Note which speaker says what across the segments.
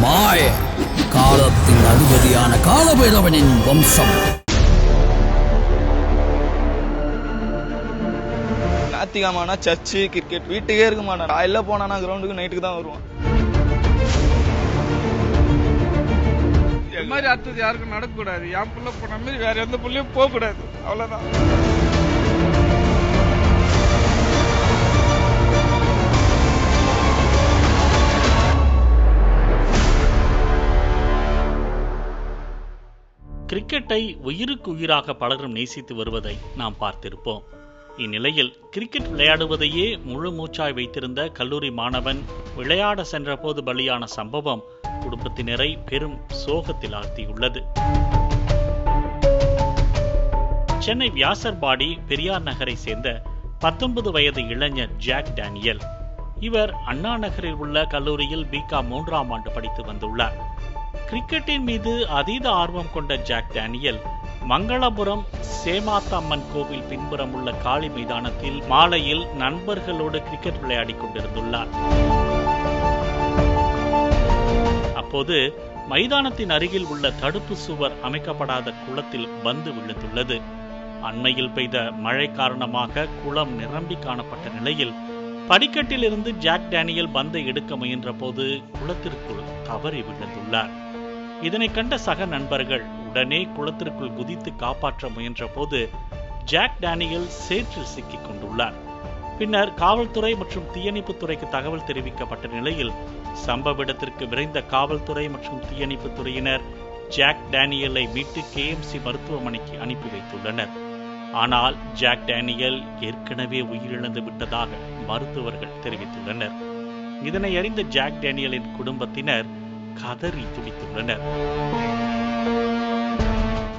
Speaker 1: மாய காலத்தின் அதிபதியான காலபைரவனின் வம்சம்.
Speaker 2: ஞாயிற்றுக்கிழமைனா சர்ச்சு கிரிக்கெட் வீட்டுக்கே இருக்க மாட்டான். காலையில் போனானா கிரவுண்டுக்கு நைட்டுக்கு தான் வருவான்.
Speaker 3: இந்த மாதிரி அடுத்தது யாருக்கும் நடக்கக்கூடாது. என் புள்ள போன மாதிரி வேற எந்த புள்ளையும் போகக்கூடாது. அவ்வளவுதான்.
Speaker 4: கிரிக்கெட்டை உயிருக்கு உயிராக பலரும் நேசித்து வருவதை நாம் பார்த்திருப்போம். இந்நிலையில் கிரிக்கெட் விளையாடுவதையே முழு மூச்சாய் வைத்திருந்த கல்லூரி மாணவன் விளையாட சென்ற போது பலியான சம்பவம் குடும்பத்தினரை பெரும் சோகத்தில் ஆழ்த்தியுள்ளது. சென்னை வியாசர்பாடி பெரியார் நகரை சேர்ந்த 19 வயது இளைஞர் ஜாக் டேனியல். இவர் அண்ணா நகரில் உள்ள கல்லூரியில் பிகாம் 3ஆம் ஆண்டு படித்து வந்துள்ளார். கிரிக்கெட்டின் மீது அதீத ஆர்வம் கொண்ட ஜாக் டேனியல் மங்களபுரம் சேமாத்தா அம்மன் கோவில் பின்புறம் உள்ள காளி மைதானத்தில் மாலையில் நண்பர்களோடு கிரிக்கெட் விளையாடி கொண்டிருந்துள்ளார். அப்போது மைதானத்தின் அருகில் உள்ள தடுப்பு சுவர் அமைக்கப்படாத குளத்தில் பந்து விழுந்துள்ளது. அண்மையில் பெய்த மழை காரணமாக குளம் நிரம்பி காணப்பட்ட நிலையில் படிக்கட்டில் இருந்து ஜாக் டேனியல் பந்தை எடுக்க முயன்ற போது குளத்திற்குள் தவறி விழுந்துள்ளார். இதனை கண்ட சக நண்பர்கள் உடனே குளத்திற்குள் குதித்து காப்பாற்ற முயன்ற போது ஜாக் டேனியல் சேற்றில் சிக்கிக் கொண்டுள்ளார். பின்னர் காவல்துறை மற்றும் தீயணைப்பு துறைக்கு தகவல் தெரிவிக்கப்பட்ட நிலையில் சம்பவ இடத்திற்கு விரைந்த காவல்துறை மற்றும் தீயணைப்பு துறையினர் ஜாக் டேனியலை மீட்டு KMC மருத்துவமனைக்கு அனுப்பி வைத்துள்ளனர். ஆனால் ஜாக் டேனியல் ஏற்கனவே உயிரிழந்து விட்டதாக மருத்துவர்கள் தெரிவித்துள்ளனர். இதனை அறிந்த ஜாக் டேனியலின் குடும்பத்தினர் கதறி துடித்துள்ளனர்.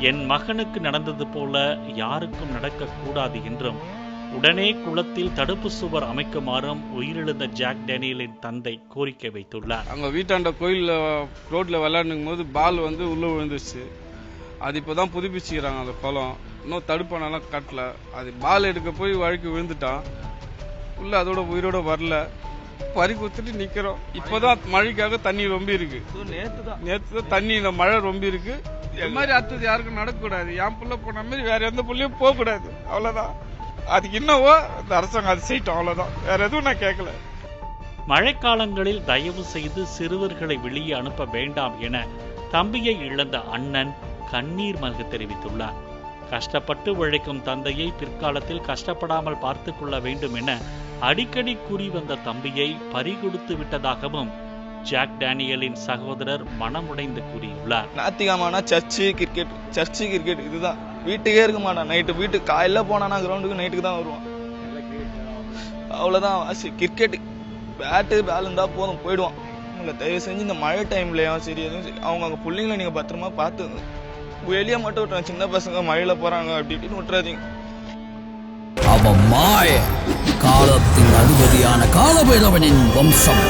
Speaker 4: என் மகனுக்கு நடந்தது போல யாருக்கும் நடக்கக்கூடாது என்றும் உடனே குளத்தில் தடுப்பு சுவர் அமைக்குமாறும் உயிரிழந்த ஜாக் டேனியலின் தந்தை கோரிக்கை வைத்துள்ளார்.
Speaker 3: அங்க வீட்டாண்ட கோயில்ல ரோட்ல விளையாடும் போது பால் உள்ள விழுந்துச்சு. அது இப்பதான் புதுப்பிச்சுக்கிறாங்க. அந்த குளம் இன்னும் தடுப்பானலாம் கட்டல. அது பால் எடுக்க போய் வழுக்கி விழுந்துட்டான். உள்ள அதோட உயிரோட வரல. பறி கொடுத்துட்டு நிக்கிறோம். இப்பதான் மழைக்காக தண்ணி ரொம்ப இருக்கு. நேத்து தான் தண்ணி, இந்த மழை ரொம்ப இருக்கு. இந்த மாதிரி அடுத்தது யாருக்கும் நடக்கக்கூடாது. என் புள்ள போன மாதிரி வேற எந்த புள்ளையும் போகக்கூடாது. அவ்வளவுதான். அதுக்கு என்னவோ இந்த அரசாங்கம் அது செய்யட்டும். அவ்வளவுதான். வேற எதுவும் நான் கேட்கல.
Speaker 4: மழைக்காலங்களில் தயவு செய்து சிறுவர்களை வெளியே அனுப்ப வேண்டாம் என தம்பியை இழந்த அண்ணன் கண்ணீர் மல்க தெரிவித்துள்ளார். கஷ்டப்பட்டு உழைக்கும் தந்தையை பிற்காலத்தில் கஷ்டப்படாமல் பார்த்துக் கொள்ள வேண்டும் என அடிக்கடி கூறி வந்த தம்பியை பறிகொடுத்து விட்டதாகவும் ஜாக் டேனியலின் சகோதரர் மனமுடைந்து கூறியுள்ளார்.
Speaker 2: ஞாயிற்றுக்கிழமைனா சர்ச்சு கிரிக்கெட் இதுதான். வீட்டுக்கே இருக்க மாட்டான். நைட்டு வீட்டுக்கு காலையில் போனானா கிரவுண்டுக்கு நைட்டுக்கு தான் வருவான். அவ்வளோதான் வாசி. கிரிக்கெட் பேட்டு பால் இருந்தால் போதும் போயிடுவான். உங்களை தயவு செஞ்சு இந்த மழை டைம்லையும் சரி எதுவும் சரி அவங்க பிள்ளைங்களை நீங்கள் பத்திரமா பார்த்து வெளியே மட்டும் விட்டுறாங்க. சின்ன பசங்க மழையில் போகிறாங்க அப்படி இப்படின்னு விட்டுறாதீங்க.
Speaker 1: அவன் மாய காலத்தின் அதிபதியான காலபைரவனின் வம்சம்.